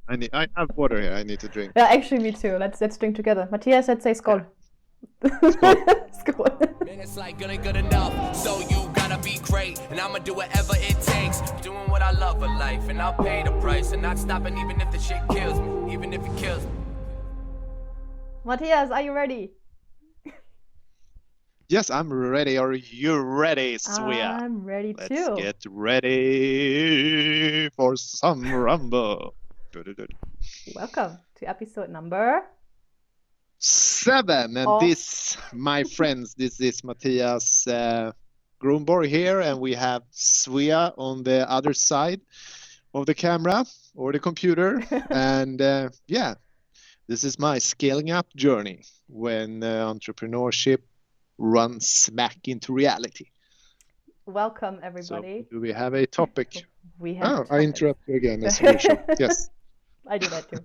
I have water here. I need to drink. Yeah, actually, me too. Let's drink together. Matthias, let's say skål. Skål. Skål. Man, it's like good enough. So you gotta be great, and I'ma do whatever it takes. Doing what I love for life, and I'll pay the price, and not stopping even if the shit kills me, even if it kills me. Matthias, are you ready? Yes, I'm ready. Are you ready, Svea? I'm ready too. Let's get ready for some rumble. Welcome to episode number 7. And this, my friends, this is Mattias Gronborg here, and we have Svea on the other side of the camera or the computer. And yeah, this is my scaling up journey when entrepreneurship runs smack into reality. Welcome, everybody. So, do we have a topic? We have. I interrupt you again, as usual. Yes. I do that too.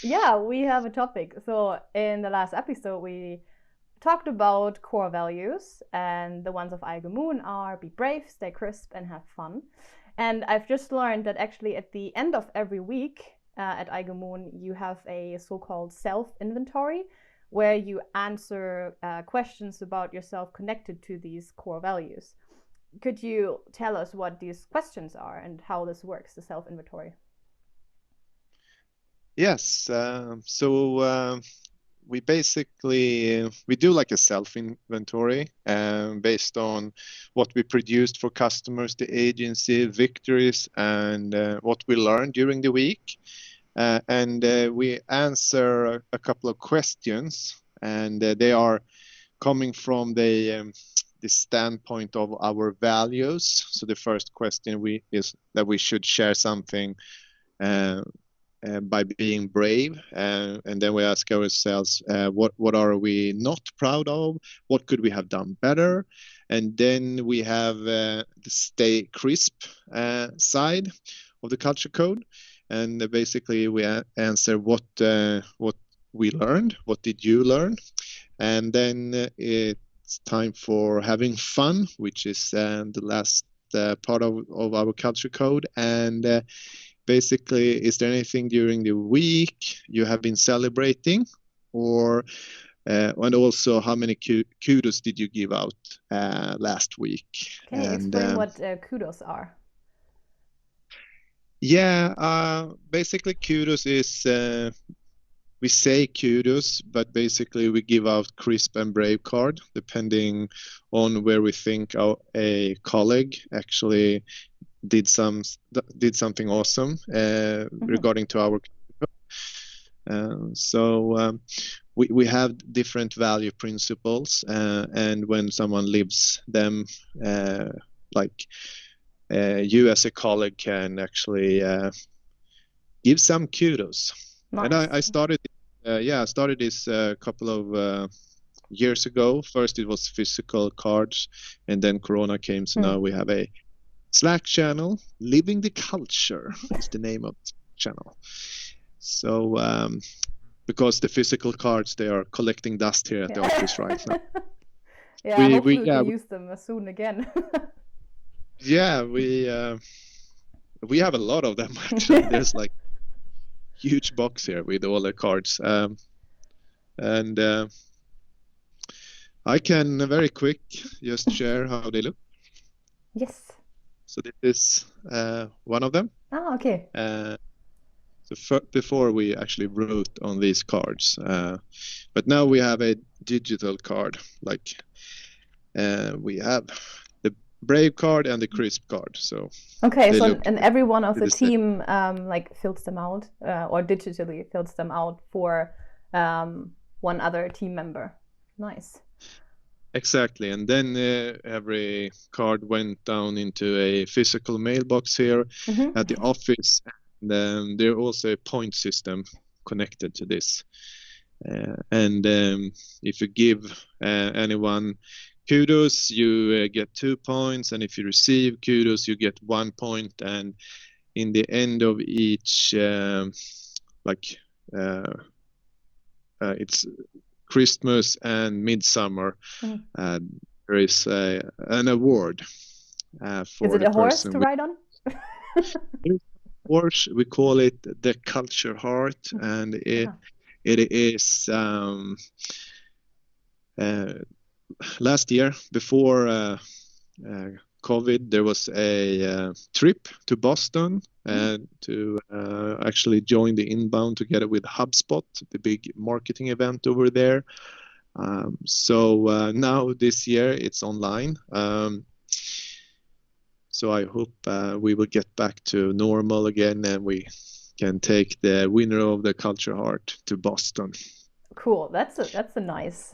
Yeah, we have a topic. So in the last episode, we talked about core values, and the ones of iGoMoon are be brave, stay crisp, and have fun. And I've just learned that actually at the end of every week at iGoMoon, you have a so-called self-inventory where you answer questions about yourself connected to these core values. Could you tell us what these questions are and how this works, the self-inventory? Yes. We basically we do like a self-inventory based on what we produced for customers, the agency, victories, and what we learned during the week. And we answer a couple of questions, and they are coming from the standpoint of our values. So the first question is that we should share something by being brave, and then we ask ourselves, what are we not proud of? What could we have done better? And then we have the stay crisp side of the culture code. And basically we answer what we learned, what did you learn? And then it's time for having fun, which is the last part of our culture code. And basically, is there anything during the week you have been celebrating? Or and also, how many kudos did you give out last week? Can you explain what kudos are? Yeah, basically kudos is, we say kudos, but basically we give out crisp and brave card depending on where we think a colleague actually did something awesome regarding to our. We have different value principles, and when someone lives them, you as a colleague can actually give some kudos. Nice. And I started this a couple of years ago. First it was physical cards, and then Corona came, so now we have a Slack channel. Living the Culture is the name of the channel. So because the physical cards, they are collecting dust here at the office right now. Yeah, hopefully we can use them soon again. Yeah, we have a lot of them actually. There's like huge box here with all the cards, and I can very quick just share how they look. Yes. So this is one of them. Oh, okay. So before we actually wrote on these cards, but now we have a digital card. Like we have the brave card and the crisp card. So okay, so and every one of the team like fills them out or digitally fills them out for one other team member. Nice. Exactly, and then every card went down into a physical mailbox here at the office, and there's also a point system connected to this. And if you give anyone kudos, you get 2 points, and if you receive kudos, you get 1 point. And in the end of each, it's Christmas and Midsummer, there is an award for is it the a horse person to ride on? course, we call it the Culture Heart, and it is last year before COVID, there was a trip to Boston to actually join the Inbound together with HubSpot, the big marketing event over there. So now this year it's online. So I hope we will get back to normal again, and we can take the winner of the Culture Heart to Boston. Cool. That's a nice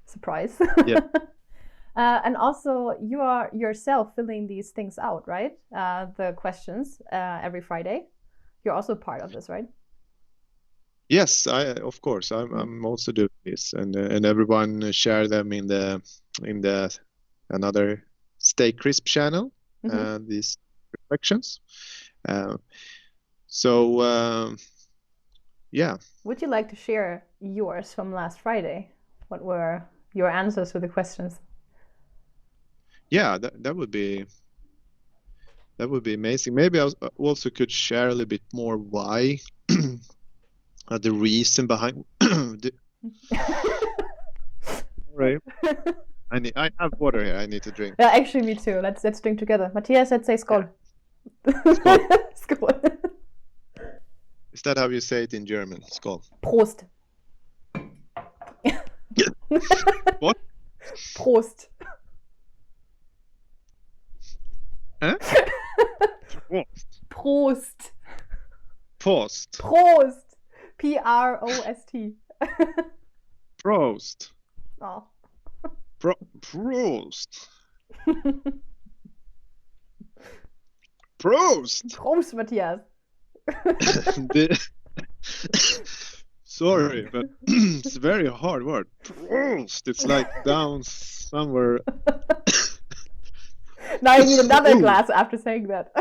surprise. Yeah. And also, you are yourself filling these things out, right? The questions every Friday. You're also part of this, right? Yes, of course. I'm also doing this, and everyone share them in the another Stay Crisp channel. These reflections. Yeah. Would you like to share yours from last Friday? What were your answers to the questions? Yeah, that would be amazing. Maybe I also could share a little bit more why the reason behind right. I have water here. I need to drink. Yeah, actually, me too. Let's drink together. Mattias, let's say skål. Skål. Skål. Is that how you say it in German? Skål. Prost. What? Prost. Huh? Prost. Prost. Prost. P-R-O-S-T. Prost. Oh. Prost. Prost. Prost, Mattias. Sorry, but it's a very hard word. Prost. It's like down somewhere. Now I need another glass after saying that.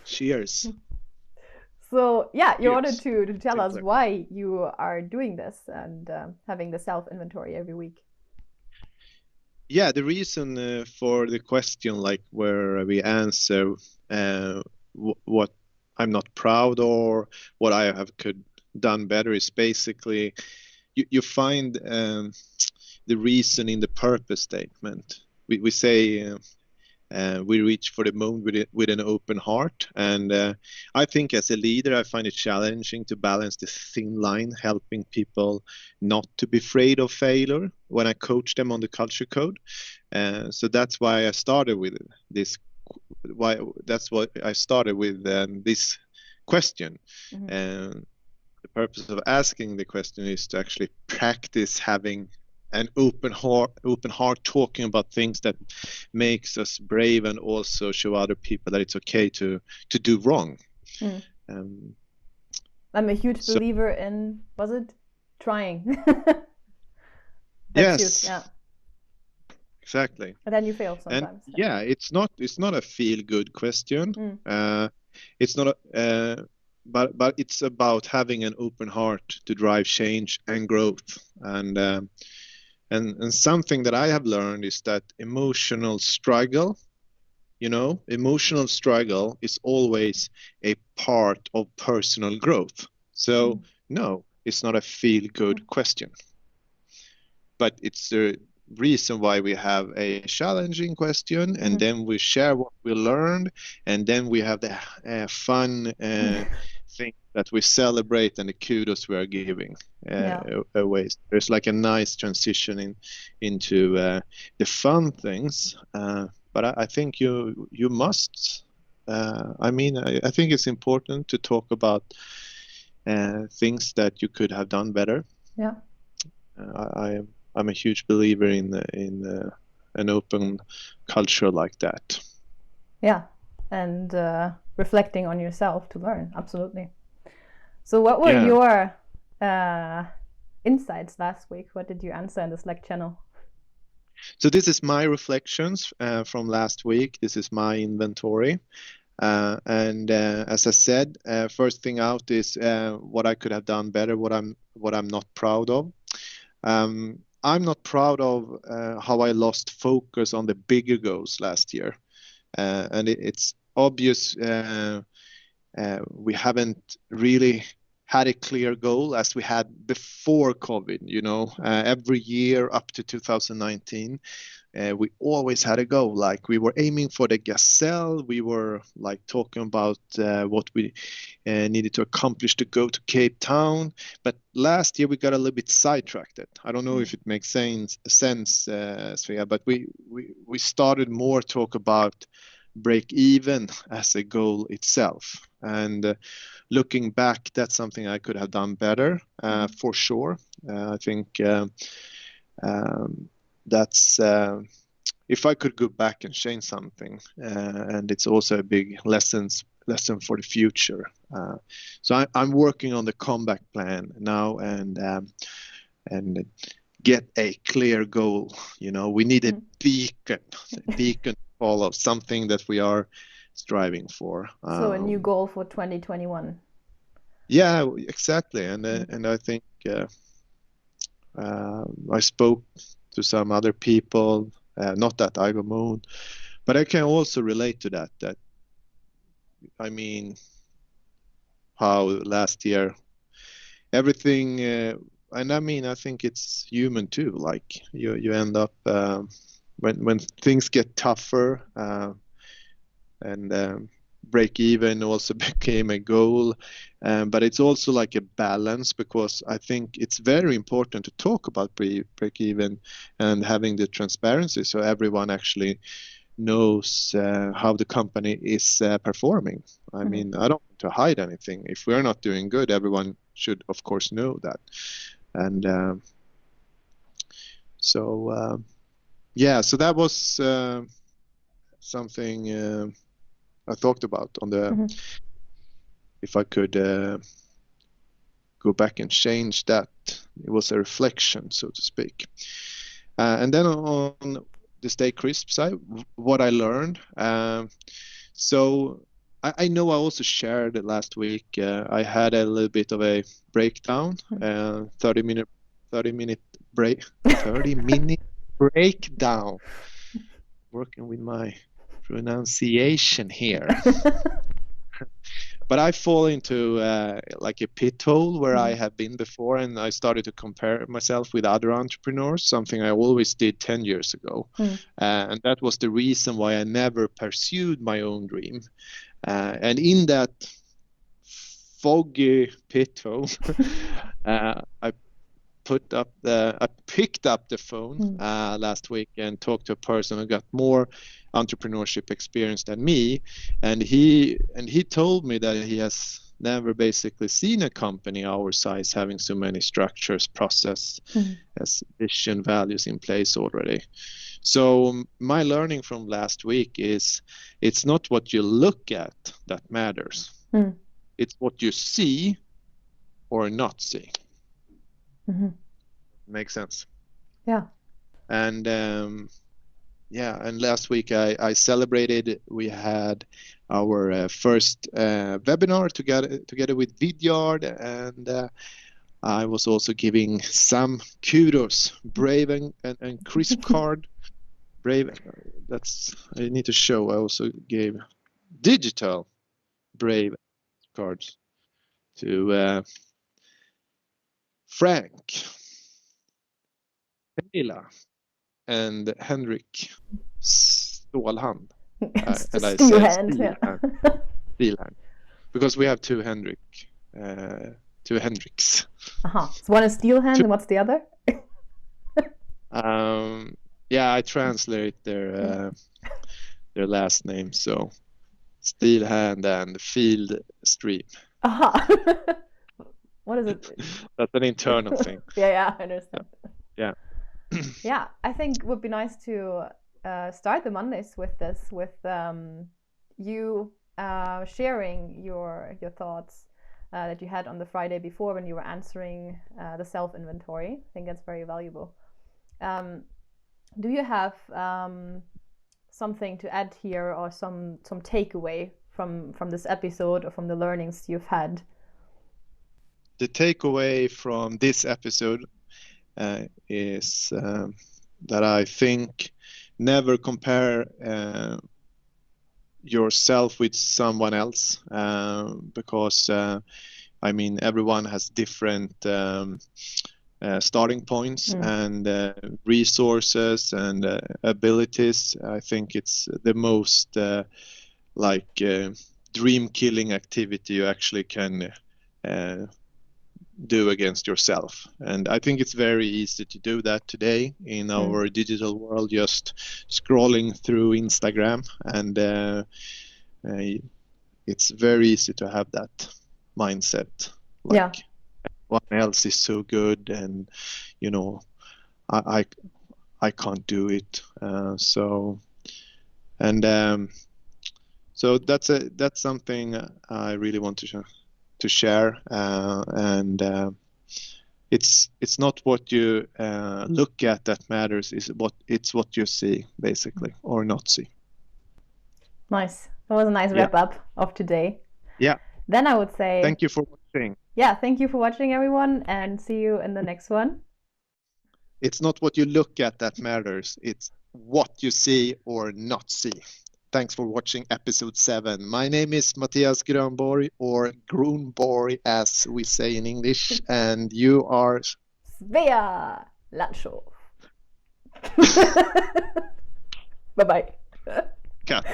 Cheers. So yeah, you wanted to tell us why you are doing this and having the self-inventory every week. Yeah, the reason for the question, like where we answer what I'm not proud or what I have could done better, is basically you find the reason in the purpose statement. We say we reach for the moon with an open heart, and I think as a leader I find it challenging to balance the thin line, helping people not to be afraid of failure when I coach them on the culture code. So that's why I started with this. That's what I started with this question. And the purpose of asking the question is to actually practice having an open heart, talking about things that makes us brave, and also show other people that it's okay to do wrong. I'm a huge believer in, was it trying? Yes. Huge, yeah. Exactly. But then you fail sometimes. And yeah, it's not a feel good question. It's not but it's about having an open heart to drive change and growth. And something that I have learned is that emotional struggle is always a part of personal growth. So no, it's not a feel-good question. But it's the reason why we have a challenging question, and then we share what we learned, and then we have the fun thing that we celebrate and the kudos we are giving away. There's like a nice transition into the fun things, but I think you must. I think it's important to talk about things that you could have done better. Yeah, I'm a huge believer in an open culture like that. Yeah, and reflecting on yourself to learn. Absolutely. So what were your insights last week? What did you answer in the Slack channel? So this is my reflections from last week. This is my inventory. And as I said, first thing out is what I could have done better, what I'm not proud of. I'm not proud of how I lost focus on the bigger goals last year. And obvious. We haven't really had a clear goal as we had before COVID. Every year up to 2019, we always had a goal. Like we were aiming for the gazelle. We were like talking about what we needed to accomplish to go to Cape Town. But last year we got a little bit sidetracked. I don't know if it makes sense, Svea, but we started more talk about break even as a goal itself. And looking back, that's something I could have done better, for sure. I think that's if I could go back and change something, and it's also a big lesson for the future. So I'm working on the comeback plan now, and get a clear goal. We need a beacon to follow, something that we are striving for. So a new goal for 2021. Yeah, exactly. And I think I spoke to some other people, not at iGoMoon, but I can also relate to that. I mean, how last year everything, and I mean, I think it's human too. Like you end up when things get tougher, and break even also became a goal, but it's also like a balance, because I think it's very important to talk about break even and having the transparency so everyone actually knows how the company is performing. I mean, I don't want to hide anything. If we're not doing good, everyone should of course know that. And so that was something I talked about on the if I could go back and change that. It was a reflection, so to speak. And then on the Stay Crisp side, what I learned. So I know I also shared it last week. I had a little bit of a breakdown, 30-minute breakdown. Working with my pronunciation here. But I fall into like a pit hole where I have been before, and I started to compare myself with other entrepreneurs, something I always did 10 years ago. And that was the reason why I never pursued my own dream. And in that foggy pit hole, I picked up the phone last week and talked to a person who got more entrepreneurship experience than me, and he told me that he has never basically seen a company our size having so many structures, process, as vision, values in place already. So my learning from last week is it's not what you look at that matters. It's what you see or not see. Makes sense. Yeah. And and last week I celebrated. We had our first webinar together with Vidyard, and I was also giving some kudos, Brave and Crisp card. Brave, that's I need to show. I also gave digital Brave cards to Frank, Camilla, and Henrik Stålhand. And I Steel said hand, Steel hand, because we have two Henriks. So one is steel hand, and what's the other? I translate their last name, so Steel hand and Field Stream. What is it? That's an internal thing. Yeah, I understand. Yeah. Yeah, I think it would be nice to start the Mondays with this, with you sharing your thoughts that you had on the Friday before when you were answering the self-inventory. I think that's very valuable. Do you have something to add here, or some takeaway from this episode, or from the learnings you've had? The takeaway from this episode is that I think never compare yourself with someone else, because I mean, everyone has different starting points and resources and abilities. I think it's the most dream killing activity you actually can do against yourself. And I think it's very easy to do that today in our digital world, just scrolling through Instagram, and it's very easy to have that mindset, like one else is so good, and you know, I can't do it. So that's something I really want to share, and it's not what you look at that matters, it's what you see, basically, or not see. Nice. That was a nice wrap up of today. Yeah. Then I would say thank you for watching. Yeah, thank you for watching, everyone, and see you in the next one. It's not what you look at that matters, it's what you see or not see. Thanks for watching episode 7. My name is Mattias Gronborg, or Gronborg as we say in English, and you are Svea Landshow. Bye-bye. Cut.